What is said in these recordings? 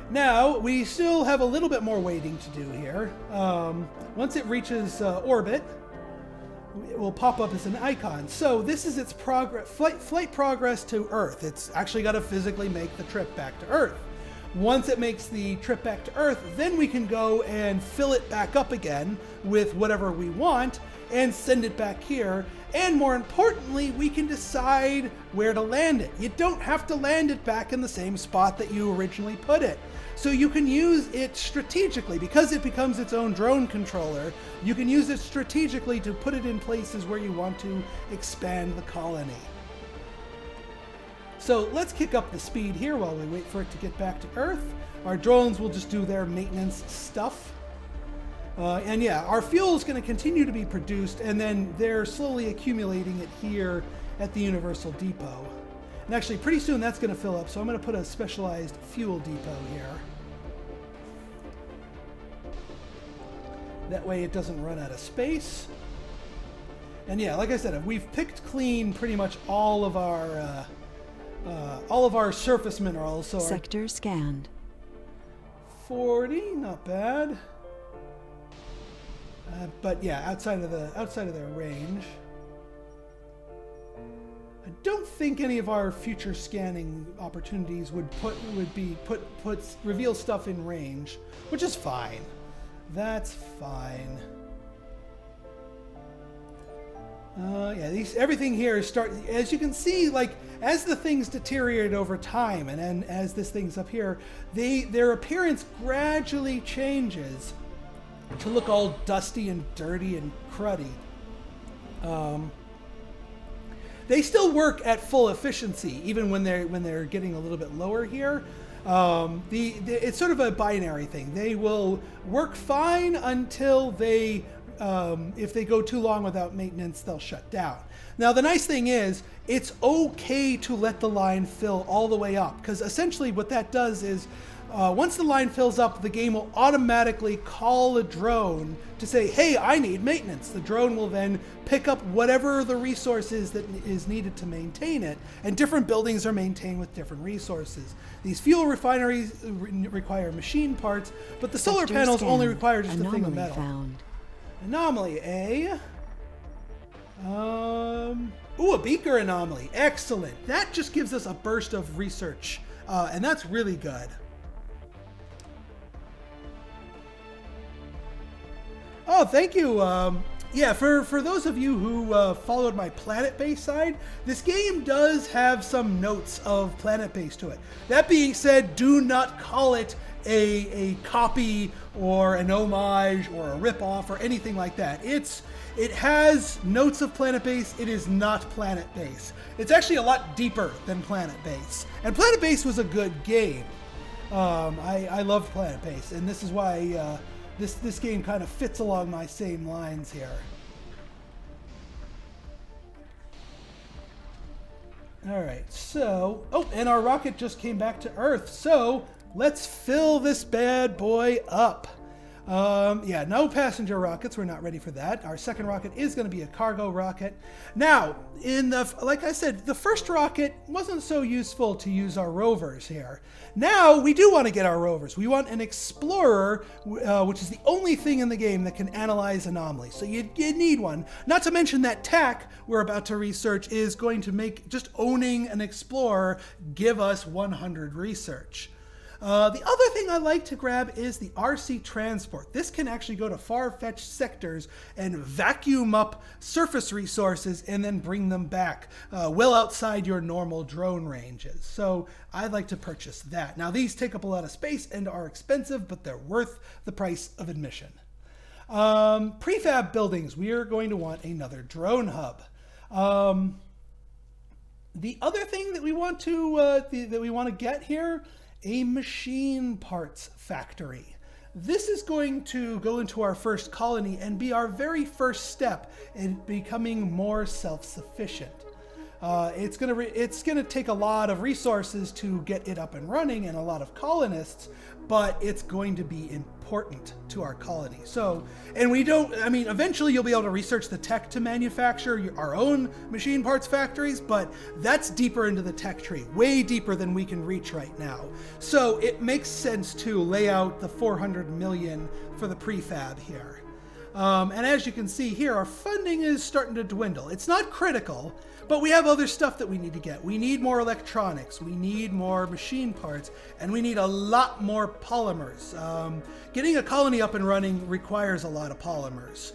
Now, we still have a little bit more waiting to do here. Once it reaches orbit, it will pop up as an icon. So this is its flight progress to Earth. It's actually got to physically make the trip back to Earth. Once it makes the trip back to Earth, then we can go and fill it back up again with whatever we want and send it back here. And more importantly, we can decide where to land it. You don't have to land it back in the same spot that you originally put it. So you can use it strategically. Because it becomes its own drone controller, you can use it strategically to put it in places where you want to expand the colony. So let's kick up the speed here while we wait for it to get back to Earth. Our drones will just do their maintenance stuff. And yeah, our fuel is going to continue to be produced, and then they're slowly accumulating it here at the Universal Depot. And actually, pretty soon that's going to fill up, so I'm going to put a specialized fuel depot here. That way it doesn't run out of space. And yeah, like I said, we've picked clean pretty much all of our surface minerals. So sector scanned. 40, not bad. But yeah, outside of their range. I don't think any of our future scanning opportunities would reveal stuff in range, which is fine. That's fine. Yeah, everything here is as you can see, like as the things deteriorate over time, and then as this thing's up here, their appearance gradually changes to look all dusty and dirty and cruddy. They still work at full efficiency, even when they're getting a little bit lower here. It's sort of a binary thing. They will work fine until if they go too long without maintenance, they'll shut down. Now, the nice thing is, it's okay to let the line fill all the way up, because essentially what that does is, once the line fills up, the game will automatically call a drone to say, hey, I need maintenance. The drone will then pick up whatever the resource is that is needed to maintain it, and different buildings are maintained with different resources. These fuel refineries require machine parts, but the solar panels only require just a thing of metal. Found. Anomaly, eh? Ooh, a beaker anomaly. Excellent. That just gives us a burst of research, and that's really good. Oh, thank you. Yeah, for those of you who followed my planet-based side, this game does have some notes of planet-based to it. That being said, do not call it a copy or an homage or a rip-off or anything like that. It has notes of planet-based. It is not planet-based. It's actually a lot deeper than planet-based. And planet-based was a good game. I loved planet-based, and this is why this game kind of fits along my same lines here. All right, so... Oh, and our rocket just came back to Earth, so let's fill this bad boy up. Yeah, no passenger rockets. We're not ready for that. Our second rocket is going to be a cargo rocket. Now, like I said, the first rocket wasn't so useful to use our rovers here. Now, we do want to get our rovers. We want an explorer, which is the only thing in the game that can analyze anomalies. So you need one. Not to mention that tech we're about to research is going to make just owning an explorer give us 100 research. The other thing I like to grab is the RC transport. This can actually go to far-fetched sectors and vacuum up surface resources and then bring them back well outside your normal drone ranges. So I'd like to purchase that. Now these take up a lot of space and are expensive, but they're worth the price of admission. Prefab buildings. We are going to want another drone hub. The other thing that we want to get here, a machine parts factory. This is going to go into our first colony and be our very first step in becoming more self-sufficient. It's gonna take a lot of resources to get it up and running and a lot of colonists, but it's going to be important to our colony. So, and we don't, I mean, eventually you'll be able to research the tech to manufacture our own machine parts factories, but that's deeper into the tech tree, way deeper than we can reach right now. So it makes sense to lay out the 400 million for the prefab here. And as you can see here, our funding is starting to dwindle. It's not critical, but we have other stuff that we need to get. We need more electronics, we need more machine parts, and we need a lot more polymers. Getting a colony up and running requires a lot of polymers.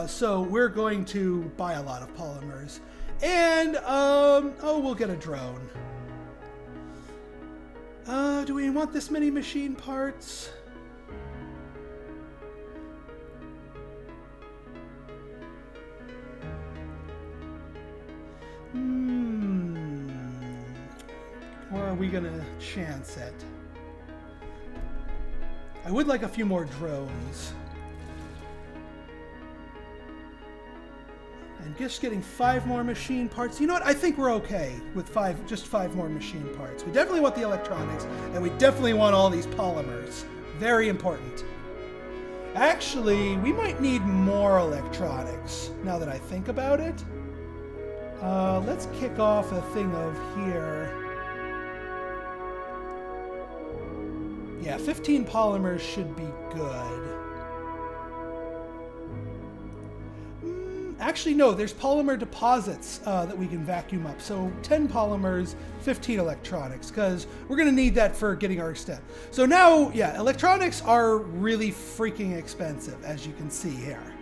So we're going to buy a lot of polymers. And, we'll get a drone. Do we want this many machine parts? Or are we gonna chance it? I would like a few more drones. And just getting 5 more machine parts. You know what? I think we're okay with just 5 more machine parts. We definitely want the electronics, and we definitely want all these polymers. Very important. Actually, we might need more electronics, now that I think about it. Let's kick off a thing of here. Yeah, 15 polymers should be good. Actually, no, there's polymer deposits that we can vacuum up. So 10 polymers, 15 electronics, because we're going to need that for getting our step. So now, yeah, electronics are really freaking expensive, as you can see here.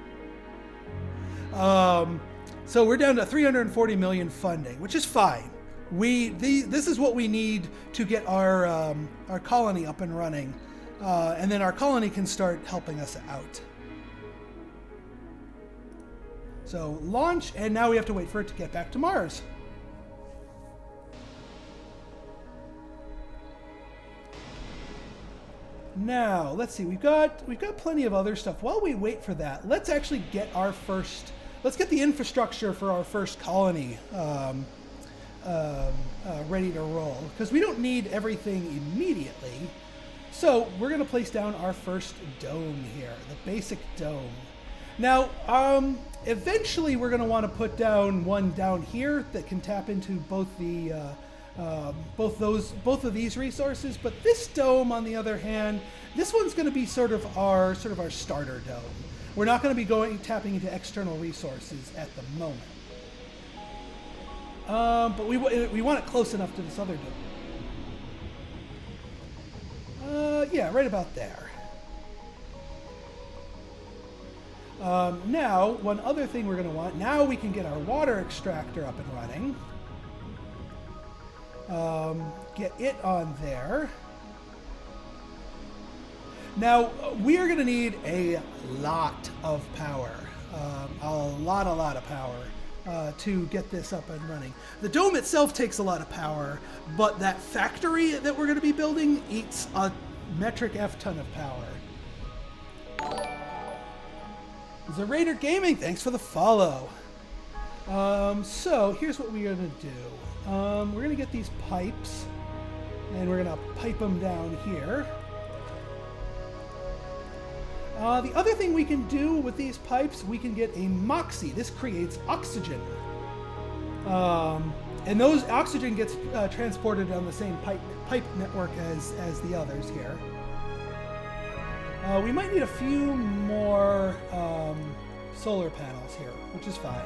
So we're down to 340 million funding, which is fine. This is what we need to get our colony up and running, and then our colony can start helping us out. So launch, and now we have to wait for it to get back to Mars. Now let's see. We've got plenty of other stuff. While we wait for that, let's actually get our first. Let's get the infrastructure for our first colony ready to roll, because we don't need everything immediately. So we're going to place down our first dome here, the basic dome. Now, eventually we're going to want to put down one down here that can tap into both of these resources. But this dome, on the other hand, this one's going to be sort of our starter dome. We're not going to be tapping into external resources at the moment. But we want it close enough to this other dome. Yeah, right about there. Now, one other thing we're going to want, now we can get our water extractor up and running. Get it on there. Now, we are going to need a lot of power. A lot of power to get this up and running. The dome itself takes a lot of power, but that factory that we're going to be building eats a metric F ton of power. Zerator Gaming, thanks for the follow. So here's what we're going to do. We're going to get these pipes, and we're going to pipe them down here. The other thing we can do with these pipes, we can get a MOXIE. This creates oxygen. And those oxygen gets transported on the same pipe network as the others here. We might need a few more solar panels here, which is fine.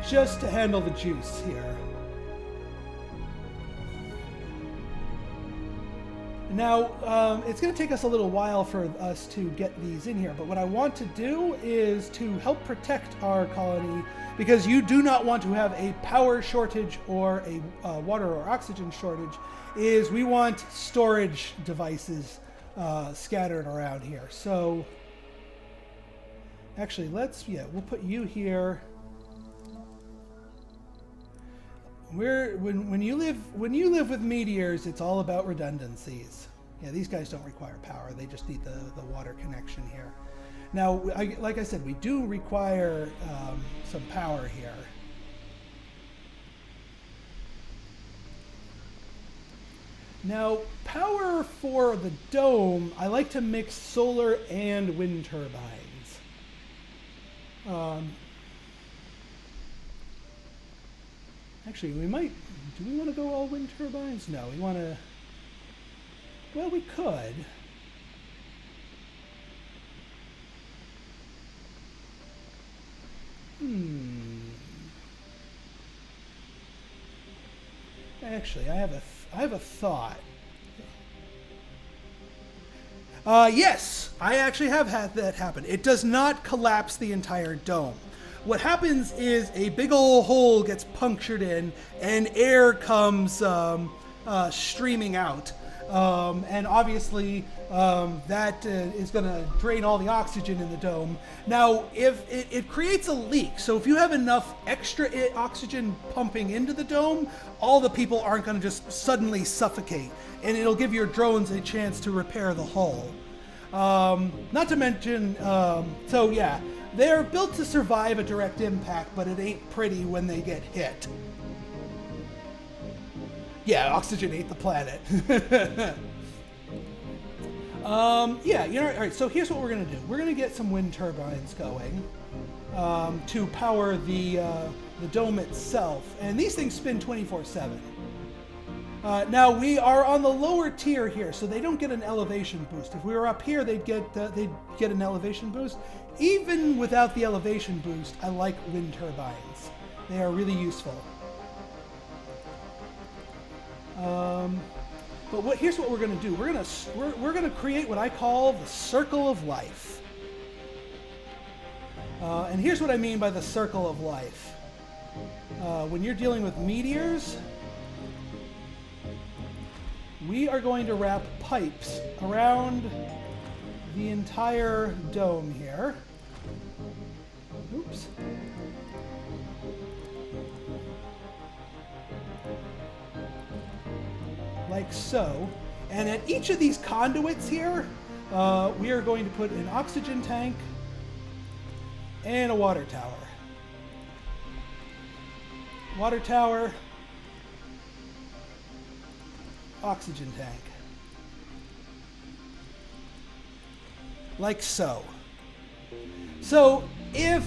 Just to handle the juice here. Now, it's going to take us a little while for us to get these in here, but what I want to do is to help protect our colony, because you do not want to have a power shortage or a water or oxygen shortage, is we want storage devices scattered around here. So, actually, we'll put you here. When you live with meteors, it's all about redundancies. Yeah, these guys don't require power; they just need the water connection here. Now, like I said, we do require some power here. Now, power for the dome, I like to mix solar and wind turbines. Actually, we might... Do we want to go all wind turbines? No, we want to... Well, we could. Actually, I have a thought. Yes, I actually have had that happen. It does not collapse the entire dome. What happens is a big old hole gets punctured in, and air comes streaming out. And obviously, that is going to drain all the oxygen in the dome. Now, if it creates a leak, so if you have enough extra oxygen pumping into the dome, all the people aren't going to just suddenly suffocate, and it'll give your drones a chance to repair the hull. Not to mention, so yeah, they're built to survive a direct impact, but it ain't pretty when they get hit. Yeah, oxygen ate the planet. Yeah, you know, all right, so here's what we're going to do. We're going to get some wind turbines going to power the dome itself. And these things spin 24/7. Now, we are on the lower tier here, so they don't get an elevation boost. If we were up here, they'd get an elevation boost. Even without the elevation boost, I like wind turbines. They are really useful. But here's what we're going to do. We're going to create what I call the circle of life. And here's what I mean by the circle of life. When you're dealing with meteors, we are going to wrap pipes around the entire dome here. Oops. Like so. And at each of these conduits here, we are going to put an oxygen tank and a water tower. Water tower, oxygen tank. Like so. So if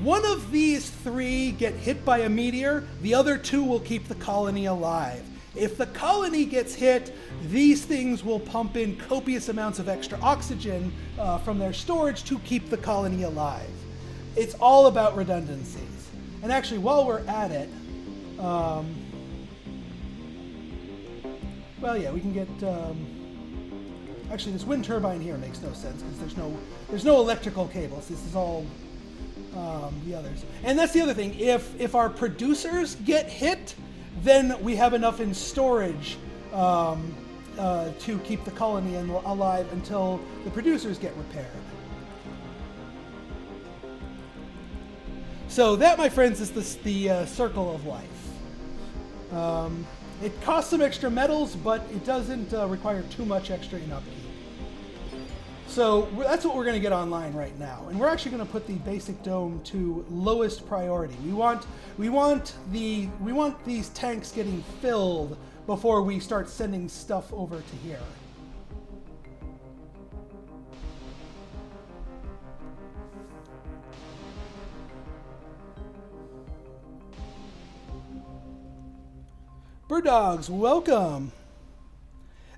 one of these three get hit by a meteor, the other two will keep the colony alive. If the colony gets hit, these things will pump in copious amounts of extra oxygen from their storage to keep the colony alive. It's all about redundancies. And actually, while we're at it, well, yeah, we can get. Actually, this wind turbine here makes no sense because there's no electrical cables. This is all the others. And that's the other thing. If our producers get hit, then we have enough in storage to keep the colony alive until the producers get repaired. So that, my friends, is the circle of life. It costs some extra metals, but it doesn't require too much extra in upkeep. So that's what we're going to get online right now, and we're actually going to put the basic dome to lowest priority. We want these tanks getting filled before we start sending stuff over to here. Bird Dogs, welcome.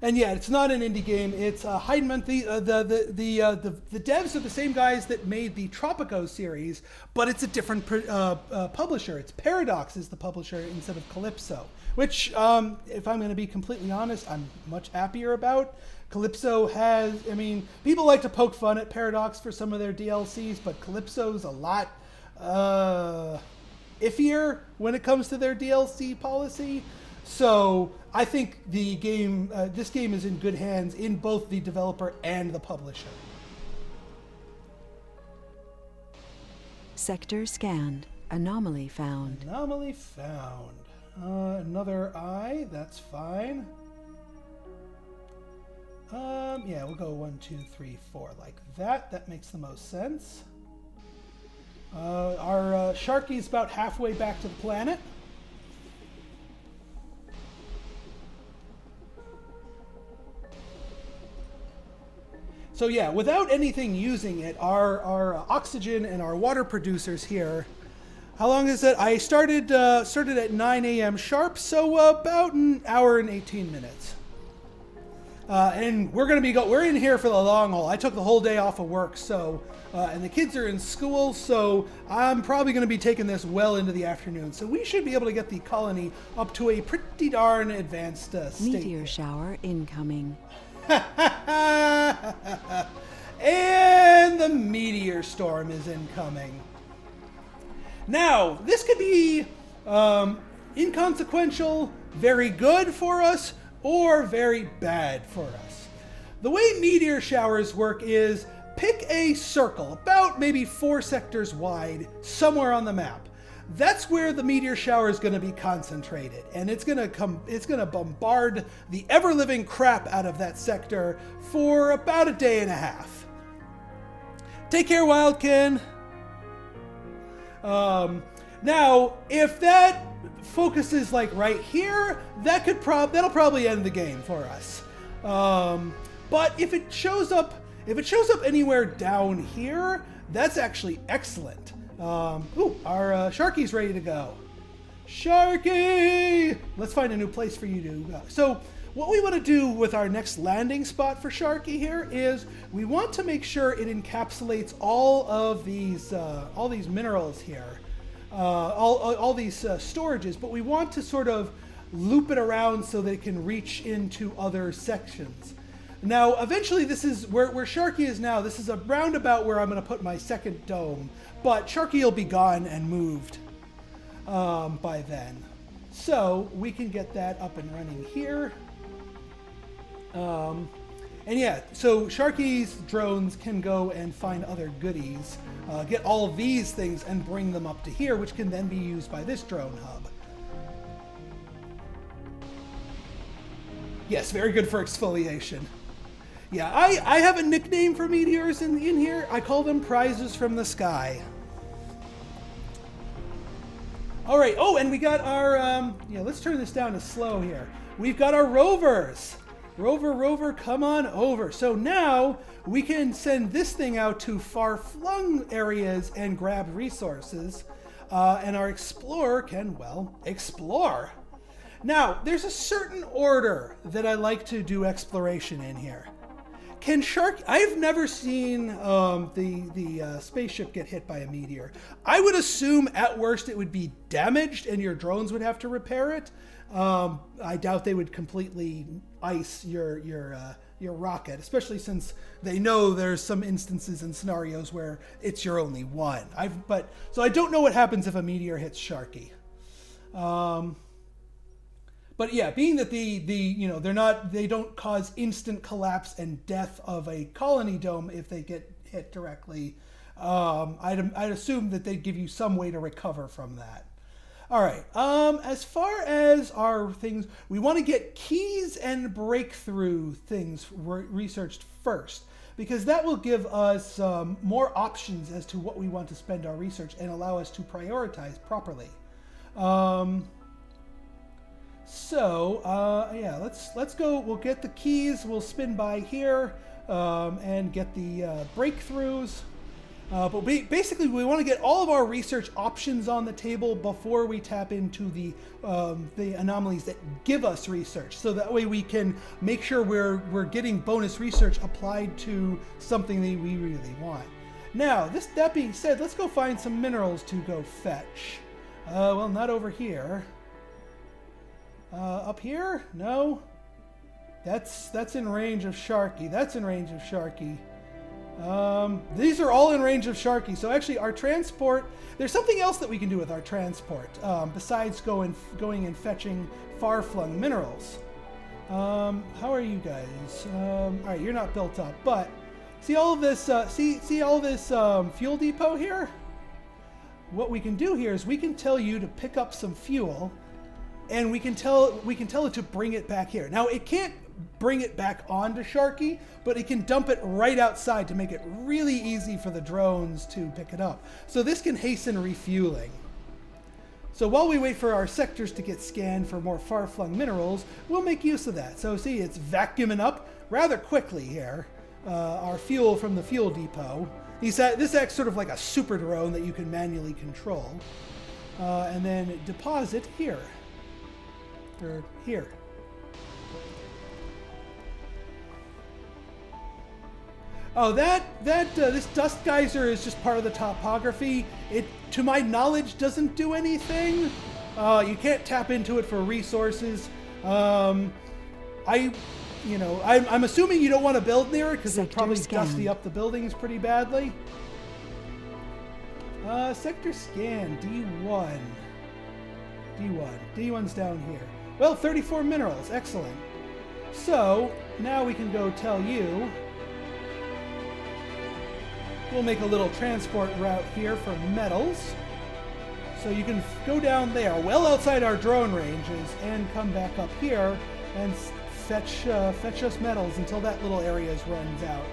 And yeah, it's not an indie game. It's Heidemann. The devs are the same guys that made the Tropico series, but it's a different publisher. It's Paradox is the publisher instead of Calypso, which, if I'm going to be completely honest, I'm much happier about. Calypso has, I mean, people like to poke fun at Paradox for some of their DLCs, but Calypso's a lot iffier when it comes to their DLC policy. So I think the game, this game is in good hands in both the developer and the publisher. Sector scanned. Anomaly found. Anomaly found. Another eye. That's fine. Yeah, we'll go 1, 2, 3, 4 like that. That makes the most sense. Our Sharky's about halfway back to the planet. So yeah, without anything using it, our oxygen and our water producers here. How long is it? I started at 9 a.m. sharp, so about an hour and 18 minutes. And we're gonna we're in here for the long haul. I took the whole day off of work, so and the kids are in school, so I'm probably gonna be taking this well into the afternoon. So we should be able to get the colony up to a pretty darn advanced state. Meteor shower incoming. And the meteor storm is incoming. Now, this could be inconsequential, very good for us, or very bad for us. The way meteor showers work is pick a circle, about maybe 4 sectors wide, somewhere on the map. That's where the meteor shower is going to be concentrated, and it's going to bombard the ever-living crap out of that sector for about a day and a half. Take care, Wildkin. Now, if that focuses like right here, that'll probably end the game for us. But if it shows up anywhere down here, that's actually excellent. Our Sharky's ready to go. Sharky! Let's find a new place for you to go. So what we want to do with our next landing spot for Sharky here is we want to make sure it encapsulates all these minerals here, all these storages, but we want to sort of loop it around so that it can reach into other sections. Now, eventually, this is where Sharky is now. This is a roundabout where I'm going to put my second dome, but Sharky will be gone and moved by then. So we can get that up and running here. And yeah, so Sharky's drones can go and find other goodies, get all of these things and bring them up to here, which can then be used by this drone hub. Yes, very good for exfoliation. Yeah, I have a nickname for meteors in here. I call them prizes from the sky. All right. Oh, and we got our, let's turn this down to slow here. We've got our rovers. Rover, come on over. So now we can send this thing out to far-flung areas and grab resources. And our explorer can, explore. Now, there's a certain order that I like to do exploration in here. I've never seen the spaceship get hit by a meteor. I would assume at worst it would be damaged and your drones would have to repair it. I doubt they would completely ice your rocket, especially since they know there's some instances and scenarios where it's your only one. So I don't know what happens if a meteor hits Sharky. But yeah, being that they don't cause instant collapse and death of a colony dome if they get hit directly, I'd assume that they'd give you some way to recover from that. All right. As far as our things, we want to get keys and breakthrough things researched first, because that will give us more options as to what we want to spend our research and allow us to prioritize properly. Let's go. We'll get the keys. We'll spin by here and get the breakthroughs. But basically, we want to get all of our research options on the table before we tap into the anomalies that give us research. So that way we can make sure we're getting bonus research applied to something that we really want. Now, that being said, let's go find some minerals to go fetch. Not over here. Up here? No. That's in range of Sharky. These are all in range of Sharky. So actually our transport, there's something else that we can do with our transport besides going and fetching far-flung minerals. How are you guys? All right, you're not built up, but see all this fuel depot here? What we can do here is we can tell you to pick up some fuel, and we can tell it to bring it back here. Now it can't bring it back onto Sharky, but it can dump it right outside to make it really easy for the drones to pick it up. So this can hasten refueling. So while we wait for our sectors to get scanned for more far-flung minerals, we'll make use of that. So see, it's vacuuming up rather quickly here. our fuel from the fuel depot. This acts sort of like a super drone that you can manually control. And then deposit here. Or here. Oh, this dust geyser is just part of the topography. It, to my knowledge, doesn't do anything. You can't tap into it for resources. I'm assuming you don't want to build near it because it'll probably dusty up the buildings pretty badly. Sector scan, D1. D1's down here. Well, 34 minerals, excellent. So, now we can go tell you. We'll make a little transport route here for metals. So you can go down there, well outside our drone ranges, and come back up here and fetch us metals until that little area runs out.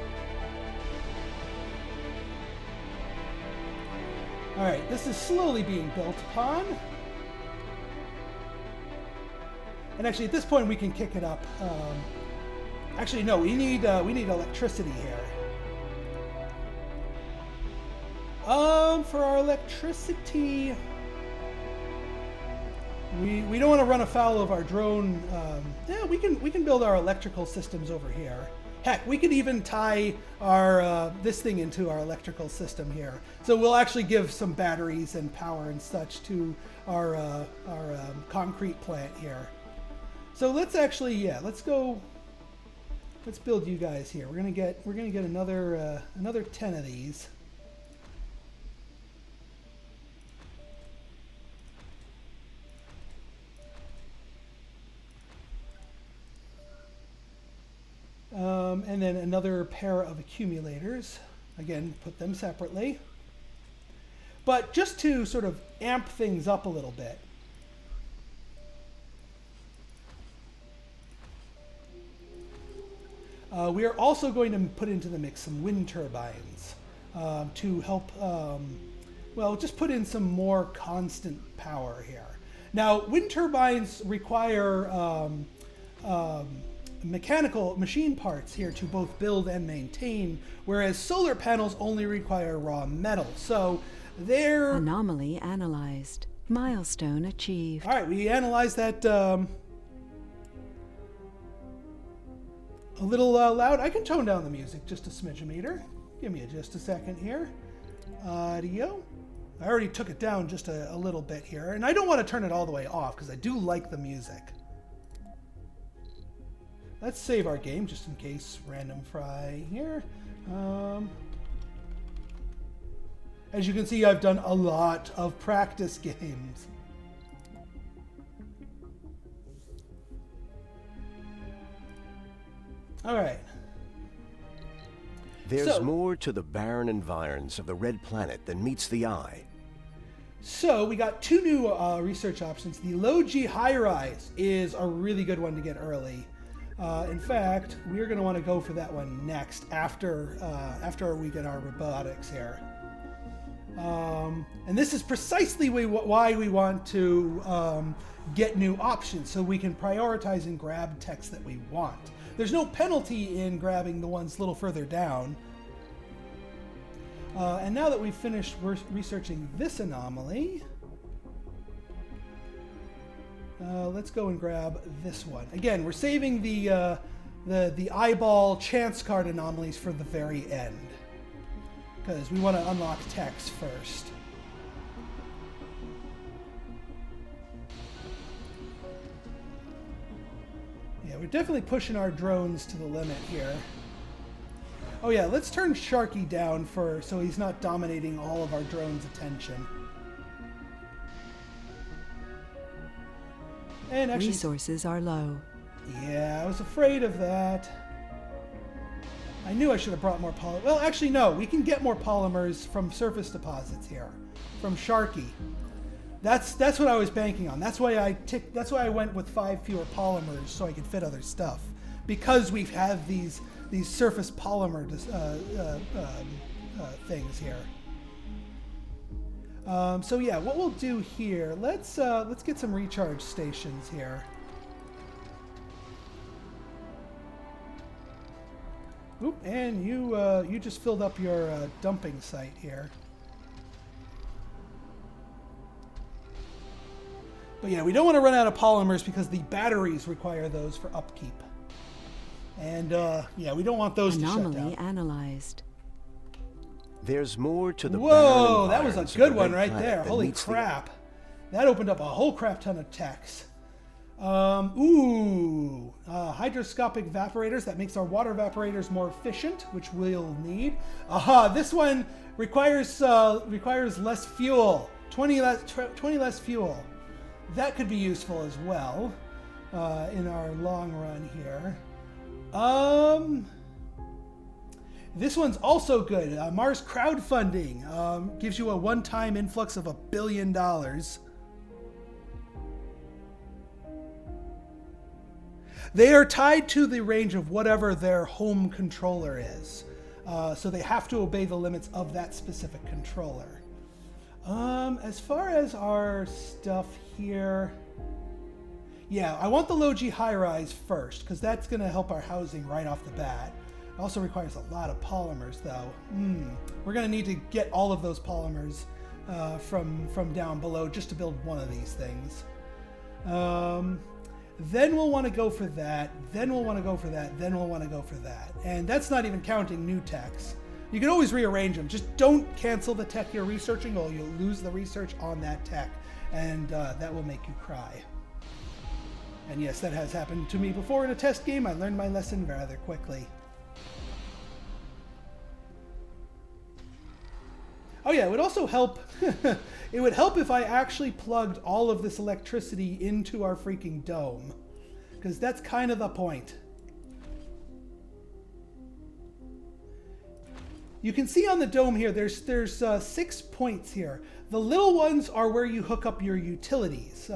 Alright, this is slowly being built upon. And actually, at this point, we can kick it up. Actually, no, we need electricity here. For our electricity, we don't want to run afoul of our drone. Yeah, we can build our electrical systems over here. Heck, we could even tie our this thing into our electrical system here. So we'll actually give some batteries and power and such to our concrete plant here. So let's actually, let's build you guys here. We're gonna get another 10 of these. And then another pair of accumulators. Again, put them separately. But just to sort of amp things up a little bit. We are also going to put into the mix some wind turbines to help, just put in some more constant power here. Now, wind turbines require mechanical machine parts here to both build and maintain, whereas solar panels only require raw metal. So they're... Anomaly analyzed. Milestone achieved. All right, we analyzed that a little loud. I can tone down the music just a smidge meter. Give me just a second here. Audio. I already took it down just a little bit here, and I don't want to turn it all the way off because I do like the music. Let's save our game just in case. Random fry here. As you can see, I've done a lot of practice games. All right. There's more to the barren environs of the red planet than meets the eye. So we got two new research options. The low G high rise is a really good one to get early. In fact, we're going to want to go for that one next after we get our robotics here. And this is precisely why we want to get new options, so we can prioritize and grab techs that we want. There's no penalty in grabbing the ones a little further down. And now that we've finished researching this anomaly, let's go and grab this one. Again, we're saving the eyeball chance card anomalies for the very end, because we want to unlock techs first. Yeah, we're definitely pushing our drones to the limit here. Oh yeah, let's turn Sharky down so he's not dominating all of our drones' attention. And actually, resources are low. Yeah, I was afraid of that. I knew I should have brought more polymer. Well, actually, no. We can get more polymers from surface deposits here, from Sharky. That's what I was banking on. That's why I went with 5 fewer polymers so I could fit other stuff, because we've had these surface polymer things here. So yeah, what we'll do here, let's get some recharge stations here. Oop, and you just filled up your dumping site here. But yeah, we don't want to run out of polymers because the batteries require those for upkeep. And yeah, we don't want those to shut Anomaly down. analyzed. There's more to the Whoa, barren that was a environs of good the one red right planet there. that Holy meets the- crap. That opened up a whole crap ton of techs. Hydroscopic evaporators. That makes our water evaporators more efficient, which we'll need. Aha, this one requires less fuel. 20 less fuel. That could be useful as well in our long run here. This one's also good. Mars crowdfunding gives you a one-time influx of $1 billion. They are tied to the range of whatever their home controller is. So they have to obey the limits of that specific controller. As far as our stuff here, yeah, I want the low-G high-rise first, because that's going to help our housing right off the bat. It also requires a lot of polymers, though. We're going to need to get all of those polymers from down below just to build one of these things. Then we'll want to go for that. Then we'll want to go for that. Then we'll want to go for that. And that's not even counting new techs. You can always rearrange them. Just don't cancel the tech you're researching, or you'll lose the research on that tech. And that will make you cry. And yes, that has happened to me before in a test game. I learned my lesson rather quickly. Oh yeah, it would also help. It would help if I actually plugged all of this electricity into our freaking dome. Because that's kind of the point. You can see on the dome here, there's 6 points here. The little ones are where you hook up your utilities.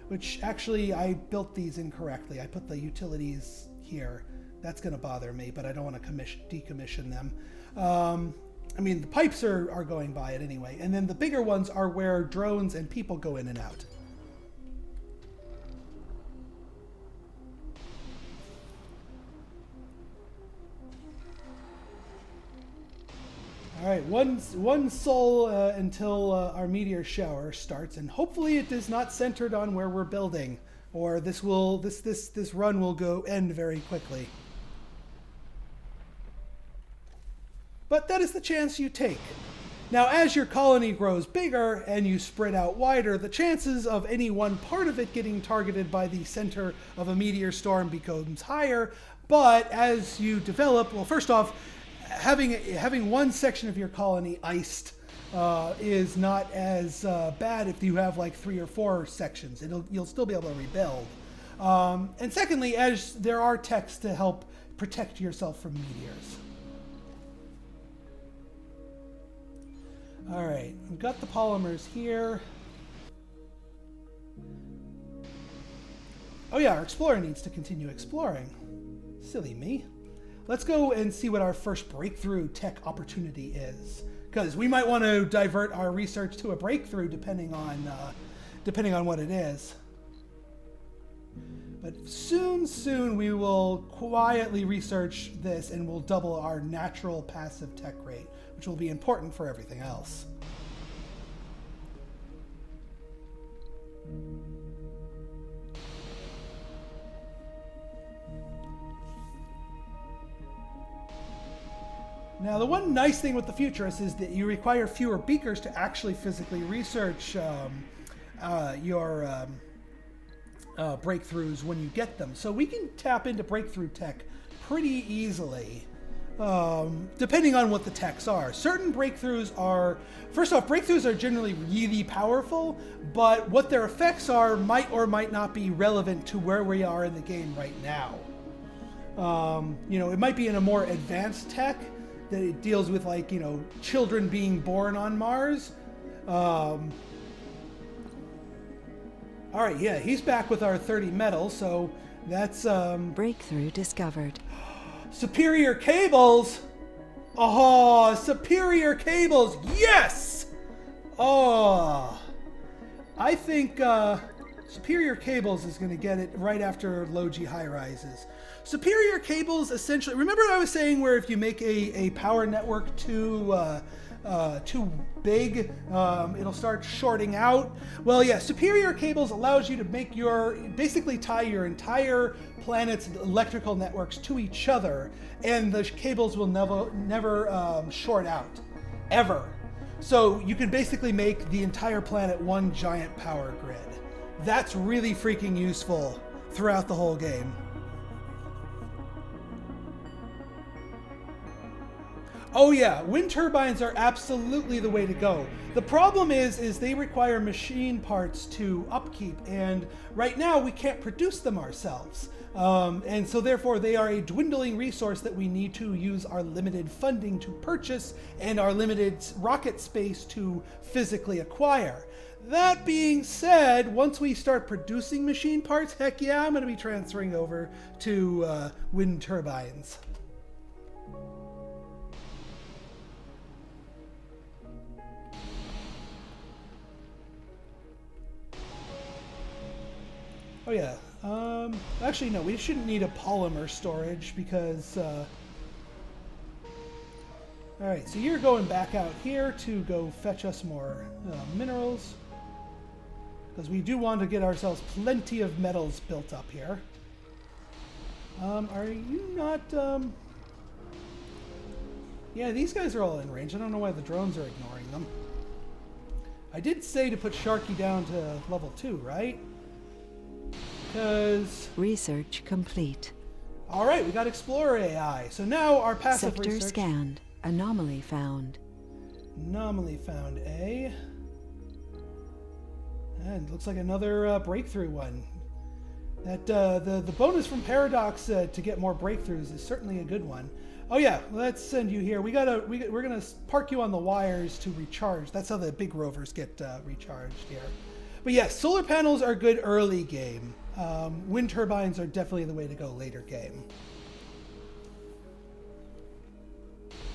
Which actually, I built these incorrectly. I put the utilities here. That's going to bother me, but I don't want to decommission them. I mean, the pipes are going by it anyway. And then the bigger ones are where drones and people go in and out. All right, one soul until our meteor shower starts, and hopefully it is not centered on where we're building, or this run will end very quickly. But that is the chance you take. Now, as your colony grows bigger and you spread out wider, the chances of any one part of it getting targeted by the center of a meteor storm becomes higher. But as you develop, well, first off, having one section of your colony iced is not as bad if you have like 3 or 4 sections. You'll still be able to rebuild. And secondly, as there are techs to help protect yourself from meteors. All right, we've got the polymers here. Oh yeah, our explorer needs to continue exploring. Silly me. Let's go and see what our first breakthrough tech opportunity is, because we might want to divert our research to a breakthrough depending on what it is. But soon we will quietly research this, and we'll double our natural passive tech rate, which will be important for everything else. Now, the one nice thing with the Futurists is that you require fewer beakers to actually physically research your breakthroughs when you get them. So we can tap into breakthrough tech pretty easily, depending on what the techs are. Certain breakthroughs are, first off, breakthroughs are generally really powerful, but what their effects are might or might not be relevant to where we are in the game right now. It might be in a more advanced tech that it deals with, like, children being born on Mars. All right, yeah, he's back with our 30 metal, so that's Breakthrough discovered. superior cables. Oh, superior cables. Yes. Oh, I think superior cables is going to get it right after low G high rises. Superior cables essentially, remember I was saying where if you make a power network too big, it'll start shorting out? Well, yeah, superior cables allows you to make basically tie your entire planet's electrical networks to each other, and the cables will never short out, ever. So you can basically make the entire planet one giant power grid. That's really freaking useful throughout the whole game. Oh yeah, wind turbines are absolutely the way to go. The problem is they require machine parts to upkeep, and right now we can't produce them ourselves. And so therefore they are a dwindling resource that we need to use our limited funding to purchase and our limited rocket space to physically acquire. That being said, once we start producing machine parts, heck yeah, I'm going to be transferring over to wind turbines. Oh yeah, actually no, we shouldn't need a polymer storage because, alright, so you're going back out here to go fetch us more minerals, because we do want to get ourselves plenty of metals built up here. Are you not, yeah, these guys are all in range. I don't know why the drones are ignoring them. I did say to put Sharky down to level 2, right? Because... Research complete. Alright, we got Explorer AI. So now our passive Sector research... scanned. Anomaly found. Anomaly found, eh? And looks like another breakthrough one. That the bonus from Paradox to get more breakthroughs is certainly a good one. Oh yeah, let's send you here. We're gonna park you on the wires to recharge. That's how the big rovers get recharged here. But yes, solar panels are good early game. Wind turbines are definitely the way to go later game.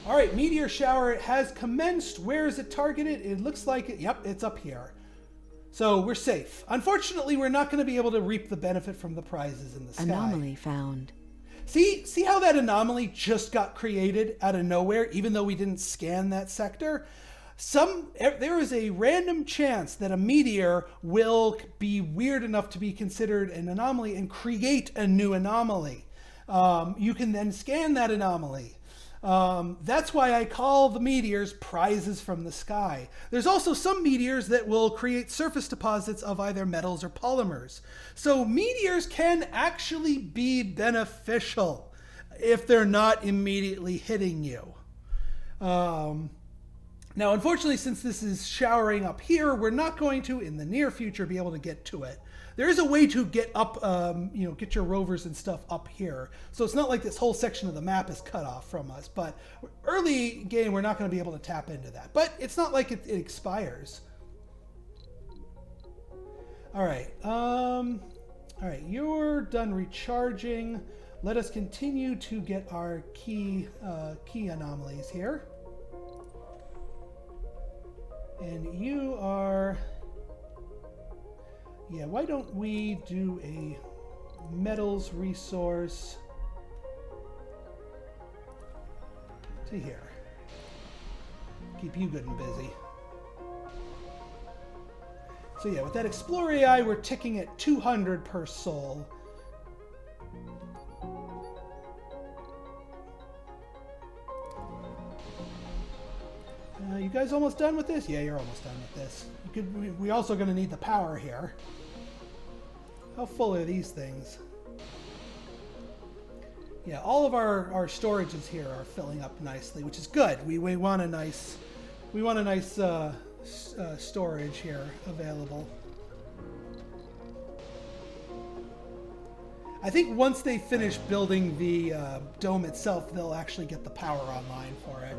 All right, meteor shower has commenced. Where is it targeted? It looks like it. Yep, it's up here. So we're safe. Unfortunately, we're not going to be able to reap the benefit from the prizes in the sky. Anomaly found. See how that anomaly just got created out of nowhere, even though we didn't scan that sector? There is a random chance that a meteor will be weird enough to be considered an anomaly and create a new anomaly. You can then scan that anomaly. That's why I call the meteors prizes from the sky. There's also some meteors that will create surface deposits of either metals or polymers. So meteors can actually be beneficial if they're not immediately hitting you. Now, unfortunately, since this is showering up here, we're not going to, in the near future, be able to get to it. There is a way to get up, get your rovers and stuff up here. So it's not like this whole section of the map is cut off from us. But early game, we're not going to be able to tap into that. But it's not like it expires. All right. All right, you're done recharging. Let us continue to get our key anomalies here. And you are... Yeah, why don't we do a metals resource to here. Keep you good and busy. So yeah, with that Explore AI, we're ticking at 200 per soul. You guys almost done with this? Yeah, you're almost done with this. We're also going to need the power here. How full are these things? Yeah, all of our storages here are filling up nicely, which is good. We want a nice storage here available. I think once they finish building the dome itself, they'll actually get the power online for it.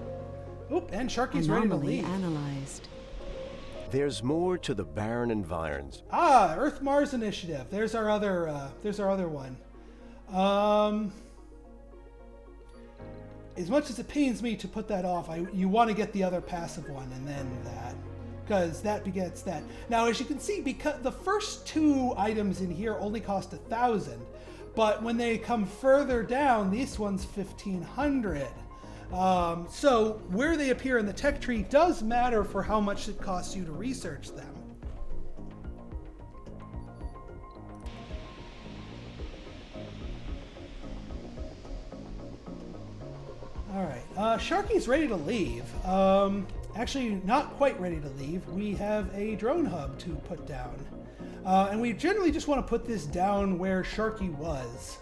Oop, and Sharky's ready to leave. Analyzed. There's more to the barren environs. Ah, Earth-Mars Initiative. There's our other one. As much as it pains me to put that off, you want to get the other passive one and then that, because that begets that. Now, as you can see, because the first two items in here only cost 1,000, but when they come further down, this one's 1,500. So where they appear in the tech tree does matter for how much it costs you to research them. All right, Sharky's ready to leave. Actually, not quite ready to leave. We have a drone hub to put down. And we generally just want to put this down where Sharky was.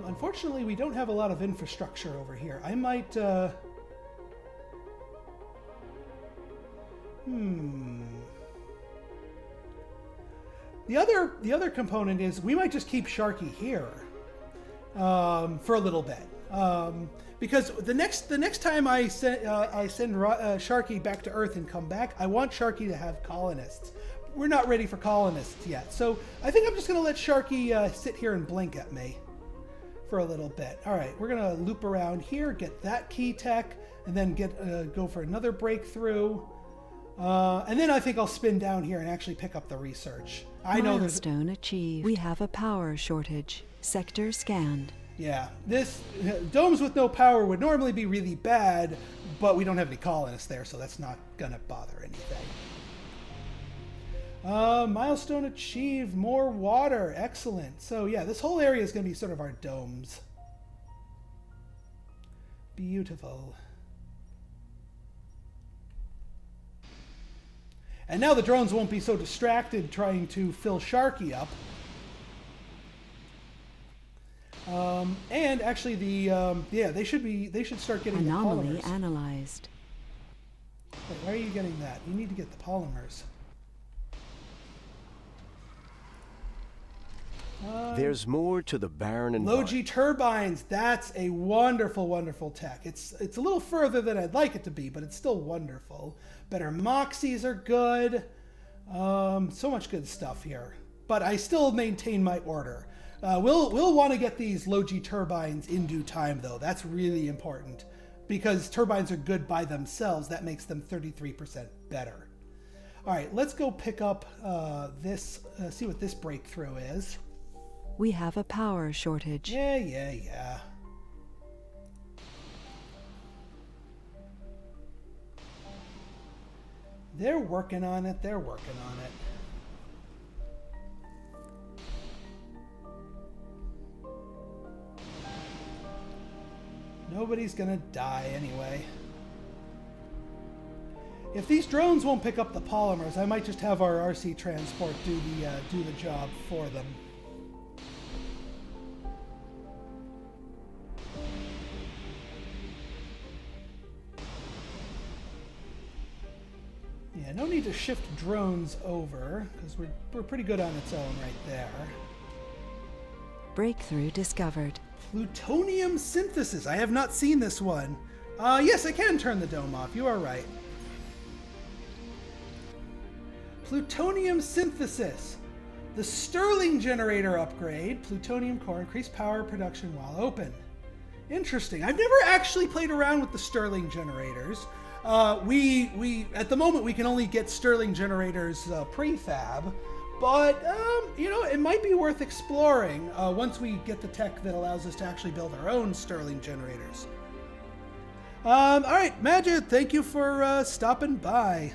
Unfortunately, we don't have a lot of infrastructure over here. I might... The other component is we might just keep Sharky here for a little bit. Because the next time I send Sharky back to Earth and come back, I want Sharky to have colonists. We're not ready for colonists yet, so I think I'm just going to let Sharky sit here and blink at me for a little bit. All right, we're going to loop around here, get that key tech, and then go for another breakthrough. And then I think I'll spin down here and actually pick up the research. I know there's... Milestone achieved. We have a power shortage. Sector scanned. Yeah, this domes with no power would normally be really bad, but we don't have any colonists there, so that's not gonna bother anything. Milestone achieved. More water. Excellent. So yeah, this whole area is gonna be sort of our domes. Beautiful. And now the drones won't be so distracted trying to fill Sharky up. And actually, they should start getting anomaly the polymers. Analyzed. Wait, why are you getting that? You need to get the polymers. There's more to the barren and Logi turbines. That's a wonderful, wonderful tech. It's a little further than I'd like it to be, but it's still wonderful. Better Moxies are good. So much good stuff here. But I still maintain my order. We'll want to get these Logi turbines in due time, though. That's really important. Because turbines are good by themselves, that makes them 33% better. All right, let's go pick up see what this breakthrough is. We have a power shortage. Yeah. They're working on it. Nobody's gonna die anyway. If these drones won't pick up the polymers, I might just have our RC transport do the job for them. Yeah, no need to shift drones over, because we're pretty good on its own right there. Breakthrough discovered. Plutonium synthesis. I have not seen this one. Yes, I can turn the dome off. You are right. Plutonium synthesis. The Stirling generator upgrade. Plutonium core. Increased power production while open. Interesting. I've never actually played around with the Stirling generators. We at the moment we can only get Stirling generators prefab, but it might be worth exploring once we get the tech that allows us to actually build our own Stirling generators. All right, Majid, thank you for stopping by.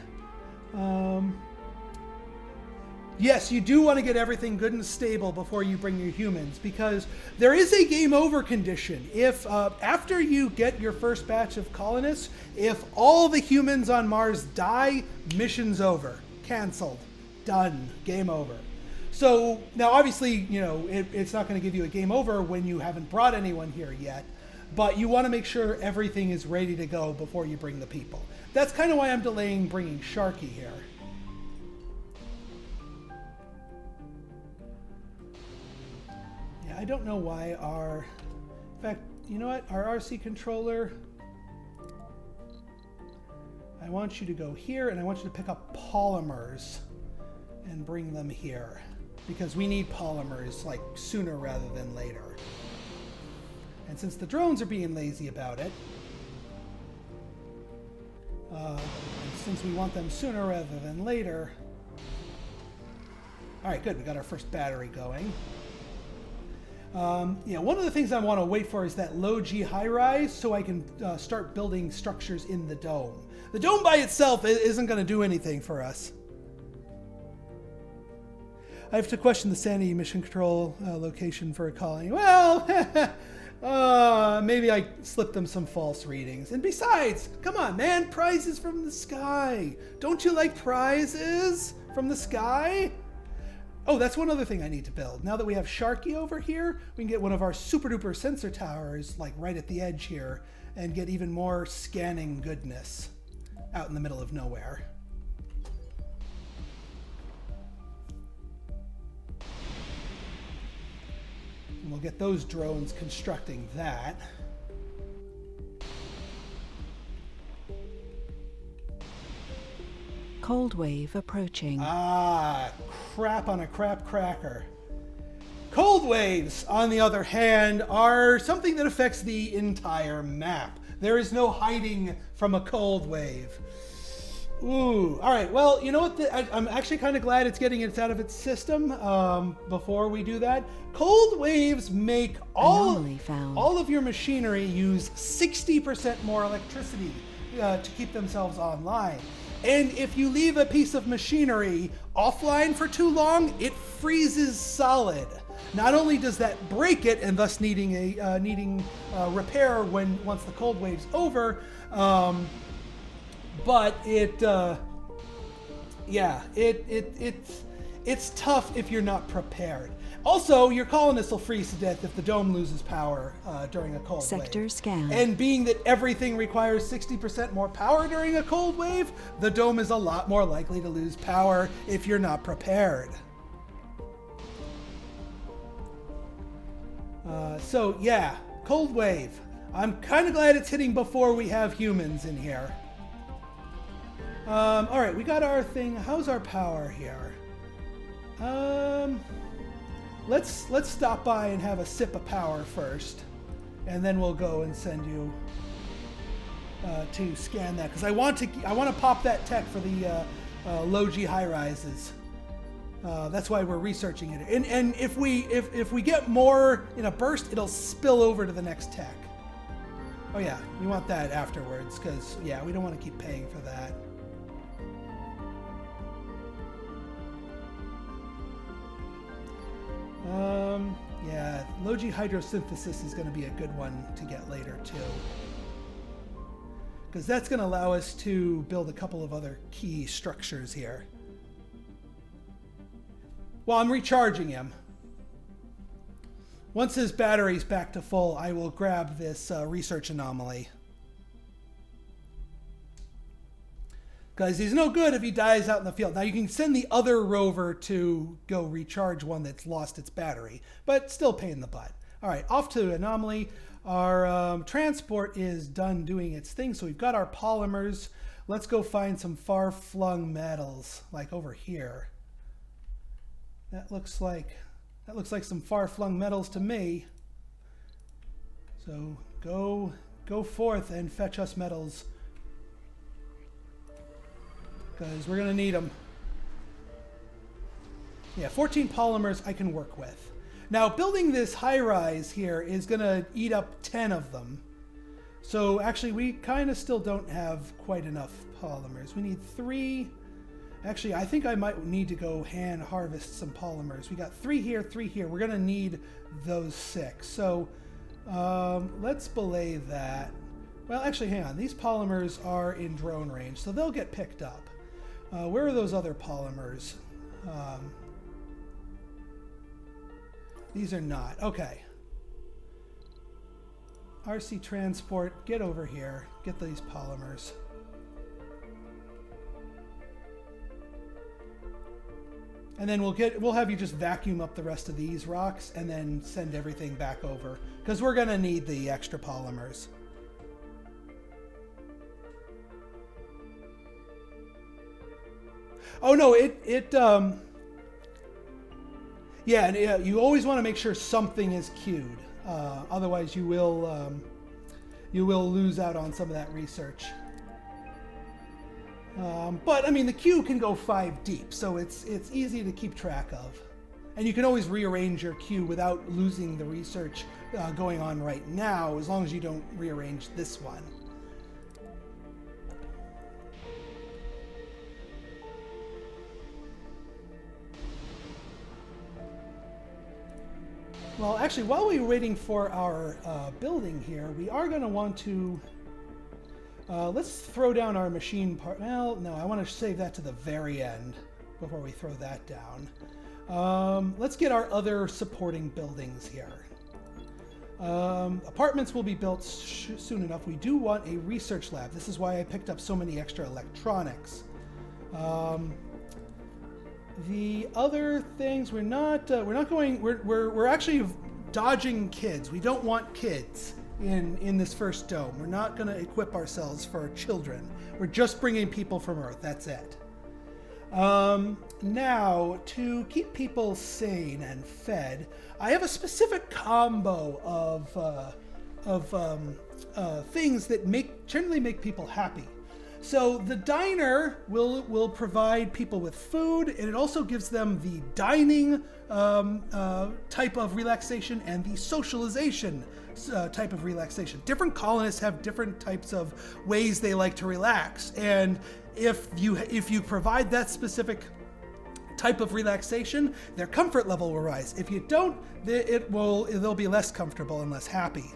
Yes, you do want to get everything good and stable before you bring your humans, because there is a game over condition. If after you get your first batch of colonists, if all the humans on Mars die, mission's over. Canceled. Done. Game over. So now obviously, it's not going to give you a game over when you haven't brought anyone here yet, but you want to make sure everything is ready to go before you bring the people. That's kind of why I'm delaying bringing Sharky here. I don't know why in fact, you know what? Our RC controller, I want you to go here, and I want you to pick up polymers and bring them here, because we need polymers like sooner rather than later. And since the drones are being lazy about it, and since we want them sooner rather than later, All right, good. We got our first battery going. One of the things I want to wait for is that low G high rise so I can start building structures in the dome. The dome by itself isn't going to do anything for us. I have to question the sanity mission control location for a colony. Well, maybe I slipped them some false readings. And besides, come on, man, prizes from the sky. Don't you like prizes from the sky? Oh, that's one other thing I need to build. Now that we have Sharky over here, we can get one of our super duper sensor towers like right at the edge here and get even more scanning goodness out in the middle of nowhere. And we'll get those drones constructing that. Cold wave approaching. Ah, crap on a crap cracker. Cold waves, on the other hand, are something that affects the entire map. There is no hiding from a cold wave. Ooh, all right. Well, you know what? I'm actually kind of glad it's getting it out of its system. Before we do that, cold waves make all of your machinery use 60% more electricity to keep themselves online. And if you leave a piece of machinery offline for too long, it freezes solid. Not only does that break it and thus needing repair once the cold wave's over, but it's tough if you're not prepared. Also, your colonists will freeze to death if the dome loses power during a cold wave. Sector scan. And being that everything requires 60% more power during a cold wave, the dome is a lot more likely to lose power if you're not prepared. Cold wave. I'm kind of glad it's hitting before we have humans in here. All right, we got our thing. How's our power here? Let's stop by and have a sip of power first, and then we'll go and send you to scan that because I want to pop that tech for the low G high rises. That's why we're researching it. And if we get more in a burst, it'll spill over to the next tech. Oh yeah, we want that afterwards because we don't want to keep paying for that. Low G hydrosynthesis is going to be a good one to get later too, because that's going to allow us to build a couple of other key structures here. Well, I'm recharging him. Once his battery's back to full, I will grab this research anomaly. Because he's no good if he dies out in the field. Now you can send the other rover to go recharge one that's lost its battery, but still pain in the butt. All right, off to anomaly. Our transport is done doing its thing, so we've got our polymers. Let's go find some far-flung metals, like over here. That looks like some far-flung metals to me. So go forth and fetch us metals, because we're going to need them. Yeah, 14 polymers I can work with. Now, building this high-rise here is going to eat up 10 of them. So actually, we kind of still don't have quite enough polymers. We need 3. Actually, I think I might need to go hand harvest some polymers. We got 3 here, 3 here. We're going to need those 6. So let's belay that. Well, actually, hang on. These polymers are in drone range, so they'll get picked up. Where are those other polymers? These are not. Okay. RC transport, get over here. Get these polymers. And then we'll have you just vacuum up the rest of these rocks and then send everything back over, because we're going to need the extra polymers. Oh no, you always want to make sure something is queued. Otherwise you will lose out on some of that research. But I mean, the queue can go 5 deep, so it's easy to keep track of. And you can always rearrange your queue without losing the research going on right now, as long as you don't rearrange this one. Well, actually, while we're waiting for our building here, we are going to want to... let's throw down our machine part. Well, no, I want to save that to the very end before we throw that down. Let's get our other supporting buildings here. Apartments will be built soon enough. We do want a research lab. This is why I picked up so many extra electronics. The other things we're actually dodging kids. We don't want kids in this first dome. We're not going to equip ourselves for children. We're just bringing people from Earth. That's it. Now, to keep people sane and fed, I have a specific combo of things that generally make people happy. So the diner will provide people with food, and it also gives them the dining type of relaxation and the socialization type of relaxation. Different colonists have different types of ways they like to relax, and if you provide that specific type of relaxation, their comfort level will rise. If you don't, they'll be less comfortable and less happy.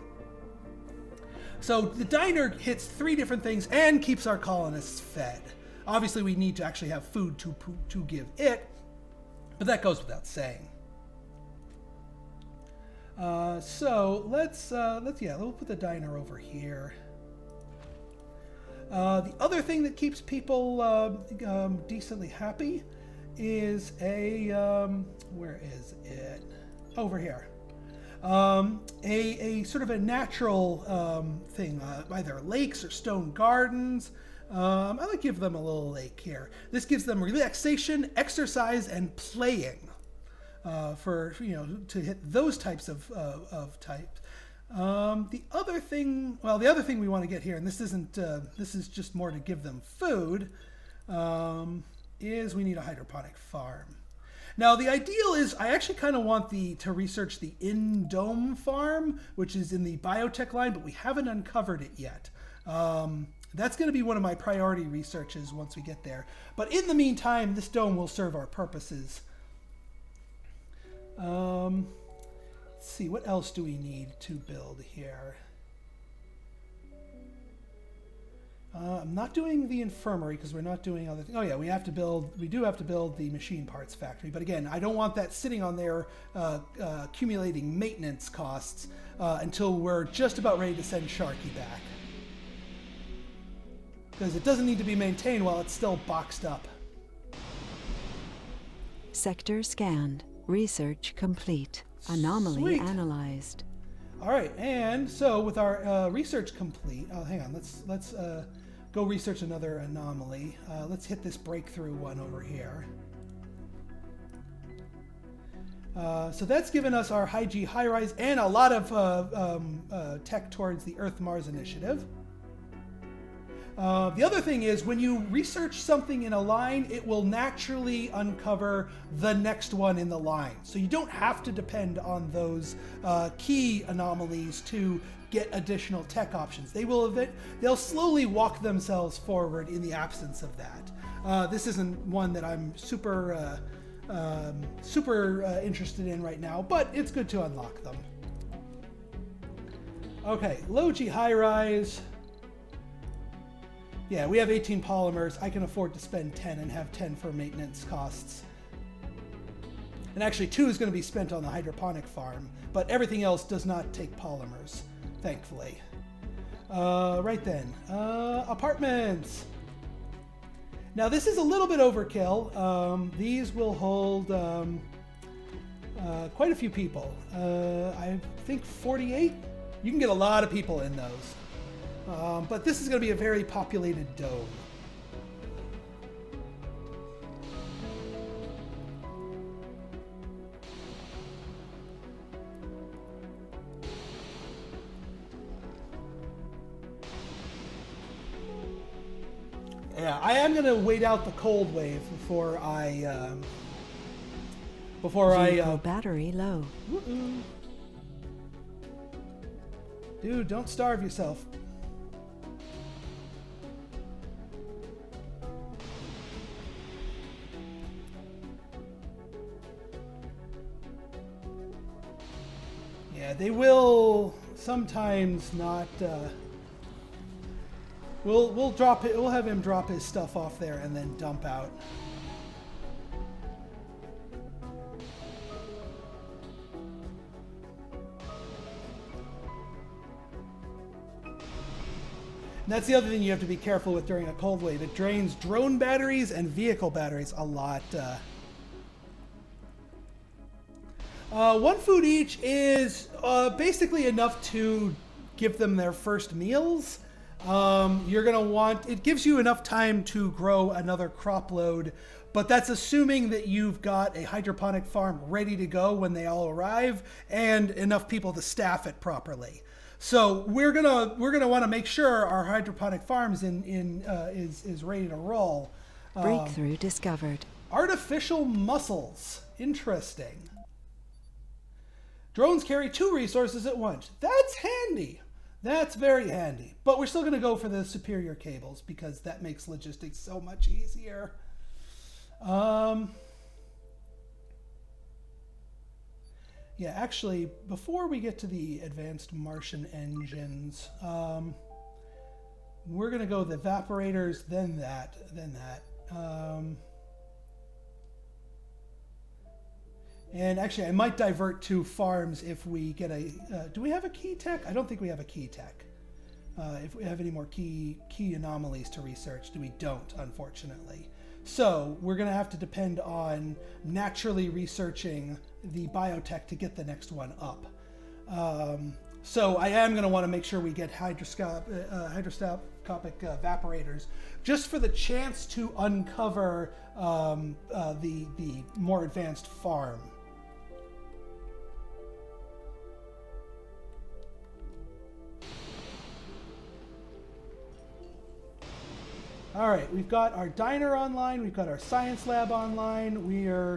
So the diner hits 3 different things and keeps our colonists fed. Obviously, we need to actually have food to give it, but that goes without saying. So we'll put the diner over here. The other thing that keeps people decently happy is where is it? Over here. A sort of a natural thing, either lakes or stone gardens. I like to give them a little lake here. This gives them relaxation, exercise, and playing to hit those types of types. The other thing we want to get here, and this is just more to give them food, is we need a hydroponic farm. Now, the ideal is I actually kind of want to research the in-dome farm, which is in the biotech line, but we haven't uncovered it yet. That's going to be one of my priority researches once we get there. But in the meantime, this dome will serve our purposes. Let's see, what else do we need to build here? I'm not doing the infirmary because we're not doing other things. Oh yeah, we do have to build the machine parts factory. But again, I don't want that sitting on there accumulating maintenance costs until we're just about ready to send Sharky back. Because it doesn't need to be maintained while it's still boxed up. Sector scanned. Research complete. Anomaly Sweet. Analyzed. All right, and so with our research complete, hang on, let's go research another anomaly. Let's hit this breakthrough one over here. So that's given us our high G high rise and a lot of tech towards the Earth-Mars initiative. The other thing is when you research something in a line, it will naturally uncover the next one in the line. So you don't have to depend on those key anomalies to get additional tech options. They'll slowly walk themselves forward in the absence of that. This isn't one that I'm super interested in right now, but it's good to unlock them. Okay, low G high rise. Yeah, we have 18 polymers. I can afford to spend 10 and have 10 for maintenance costs. And actually 2 is going to be spent on the hydroponic farm, but everything else does not take polymers, thankfully. Right then, apartments. Now this is a little bit overkill. These will hold quite a few people. I think 48. You can get a lot of people in those. But this is going to be a very populated dome. Yeah, I am gonna wait out the cold wave before I Vehicle battery low. Dude, don't starve yourself. Yeah, they will sometimes not. We'll drop it. We'll have him drop his stuff off there and then dump out. And that's the other thing you have to be careful with during a cold wave. It drains drone batteries and vehicle batteries a lot. One food each is basically enough to give them their first meals. You're going to want, it gives you enough time to grow another crop load, but that's assuming that you've got a hydroponic farm ready to go when they all arrive and enough people to staff it properly. So we're gonna want to make sure our hydroponic farms is ready to roll. Breakthrough discovered. Artificial mussels. Interesting. Drones carry 2 resources at once. That's handy. That's very handy. But we're still going to go for the superior cables because that makes logistics so much easier. Yeah, actually, before we get to the advanced Martian engines, we're going to go the evaporators, then that. And actually, I might divert to farms if we get a... do we have a key tech? I don't think we have a key tech. If we have any more key anomalies to research, we don't, unfortunately. So we're going to have to depend on naturally researching the biotech to get the next one up. So I am going to want to make sure we get hydroscopic evaporators, just for the chance to uncover the more advanced farm. All right, we've got our diner online, we've got our science lab online.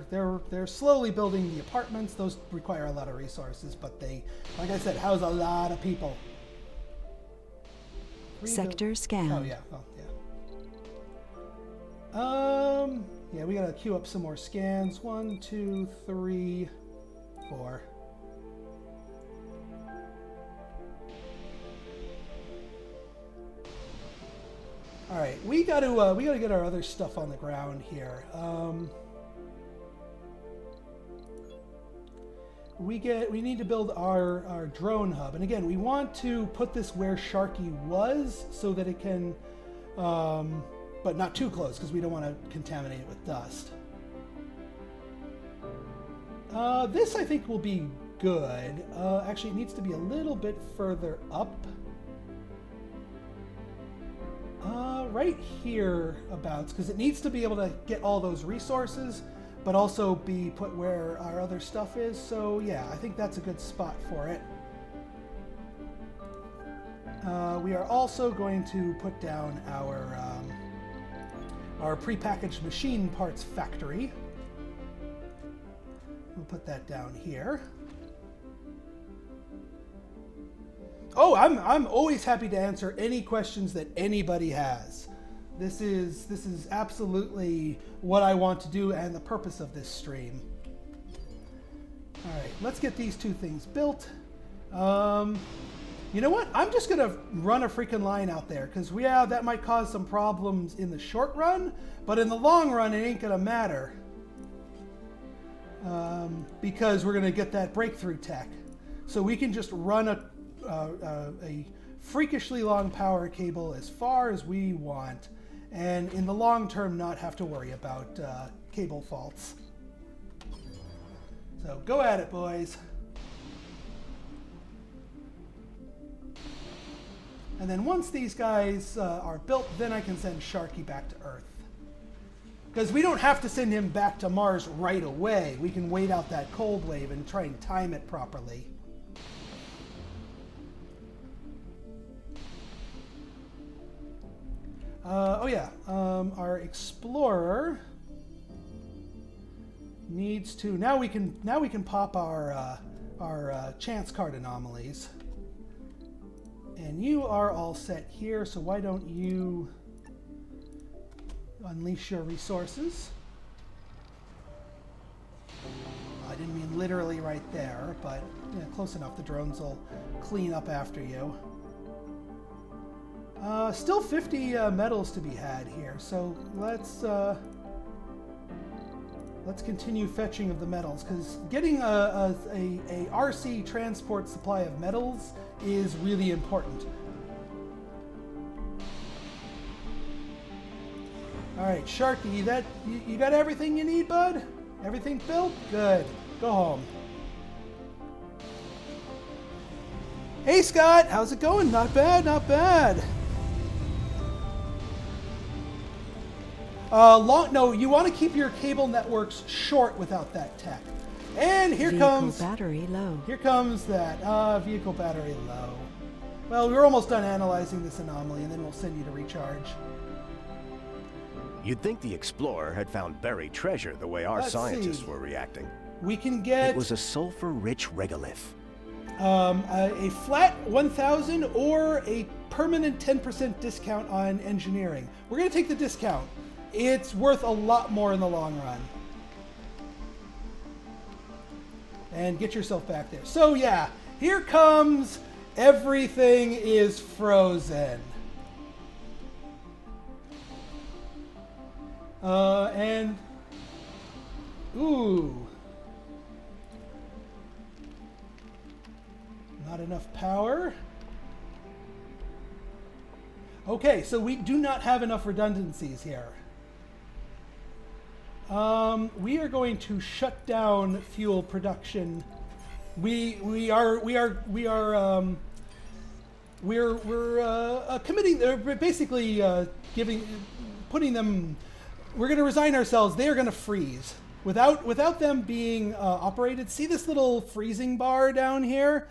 They're slowly building the apartments. Those require a lot of resources, but they, like I said, house a lot of people. Sector scan. Oh yeah, yeah, we gotta queue up some more scans. 1, 2, 3, 4. All right, we gotta get our other stuff on the ground here. We need to build our drone hub, and again, we want to put this where Sharky was so that it can, but not too close because we don't want to contaminate it with dust. This I think will be good. Actually, it needs to be a little bit further up. Right here abouts, because it needs to be able to get all those resources, but also be put where our other stuff is. So yeah, I think that's a good spot for it. We are also going to put down our prepackaged machine parts factory. We'll put that down here. Oh, I'm always happy to answer any questions that anybody has. This is absolutely what I want to do and the purpose of this stream. All right, let's get these 2 things built. You know what? I'm just gonna run a freaking line out there because that might cause some problems in the short run, but in the long run, it ain't gonna matter because we're gonna get that breakthrough tech. So we can just run a freakishly long power cable as far as we want, and in the long term not have to worry about cable faults. So go at it, boys. And then once these guys are built, then I can send Sharky back to Earth. Because we don't have to send him back to Mars right away. We can wait out that cold wave and try and time it properly. Oh yeah, our explorer needs to. Now we can pop our chance card anomalies. And you are all set here, so why don't you unleash your resources? I didn't mean literally right there, but yeah, close enough. The drones will clean up after you. Still 50 medals to be had here, so let's continue fetching of the metals, because getting a RC transport supply of metals is really important. All right, Sharky, you got everything you need, bud? Everything built? Good. Go home. Hey, Scott, how's it going? Not bad, not bad. No, you want to keep your cable networks short without that tech. And here comes... Vehicle battery low. Here comes that. Vehicle battery low. Well, we're almost done analyzing this anomaly, and then we'll send you to recharge. You'd think the Explorer had found buried treasure the way our scientists were reacting. We can get... It was a sulfur-rich regolith. A flat 1,000 or a permanent 10% discount on engineering. We're going to take the discount. It's worth a lot more in the long run. And get yourself back there. So yeah, here comes everything is frozen. And ooh, not enough power. Okay, so we do not have enough redundancies here. We are going to shut down fuel production. We're committing. Basically putting them. We're going to resign ourselves. They are going to freeze without them being operated. See this little freezing bar down here?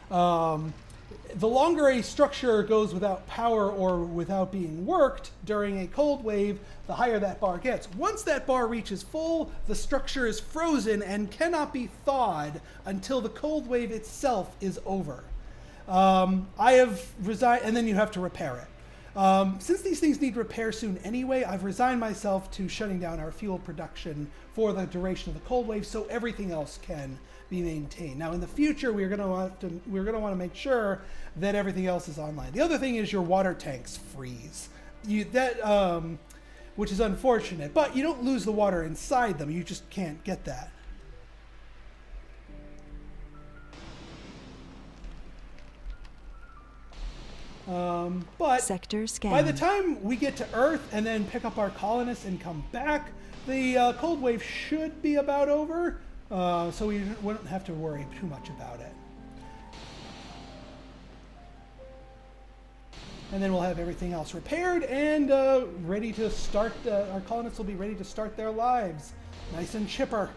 The longer a structure goes without power or without being worked during a cold wave, the higher that bar gets. Once that bar reaches full, the structure is frozen and cannot be thawed until the cold wave itself is over. I have resigned, and then you have to repair it. Since these things need repair soon anyway, I've resigned myself to shutting down our fuel production for the duration of the cold wave, so everything else can be maintained. Now, in the future, we're going to want to make sure that everything else is online. The other thing is your water tanks freeze. Which is unfortunate, but you don't lose the water inside them. You just can't get that. But Sector scan. by the time we get to Earth and then pick up our colonists and come back, the cold wave should be about over, so we wouldn't have to worry too much about it. And then we'll have everything else repaired and ready to start. Our colonists will be ready to start their lives. Nice and chipper.